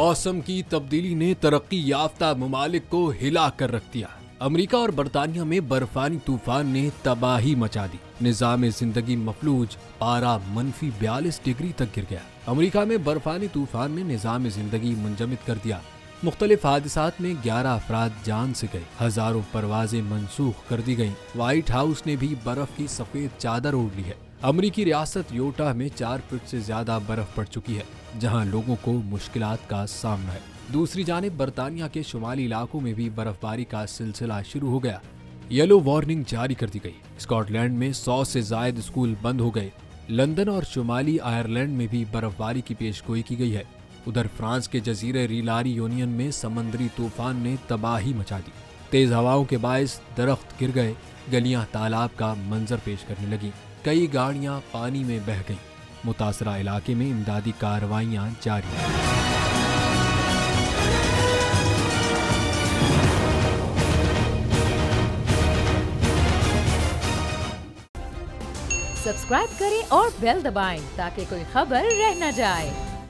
मौसम की तब्दीली ने तरक्की याफ्ता ममालिक को हिला कर रख दिया। अमेरिका और बरतानिया में बर्फानी तूफान ने तबाही मचा दी। निजाम जिंदगी मफलूज, पारा -42 डिग्री तक गिर गया। अमेरिका में बर्फानी तूफान ने निजाम जिंदगी मुंजमद कर दिया। मुख्तलिफ हादसात में 11 अफराद जान से गए। हजारों परवाजें मंसूख कर दी गयी। व्हाइट हाउस ने भी बर्फ की सफेद चादर ओढ़ ली है। अमेरिकी रियासत योटा में 4 फीट से ज्यादा बर्फ पड़ चुकी है, जहां लोगों को मुश्किलात का सामना है। दूसरी जानिब बरतानिया के शुमाली इलाकों में भी बर्फबारी का सिलसिला शुरू हो गया। येलो वार्निंग जारी कर दी गई। स्कॉटलैंड में 100 से जायद स्कूल बंद हो गए। लंदन और शुमाली आयरलैंड में भी बर्फबारी की पेशगोई की गई है। उधर फ्रांस के जजीरे रिलारी यूनियन में समंदरी तूफान ने तबाही मचा दी। तेज हवाओं के बायस दरख्त गिर गए। गलियां तालाब का मंजर पेश करने लगी। कई गाड़ियां पानी में बह गईं। मुतासरा इलाके में इमदादी कार्रवाइयां जारी हैं। सब्सक्राइब करें और बेल दबाएं ताकि कोई खबर रह न जाए।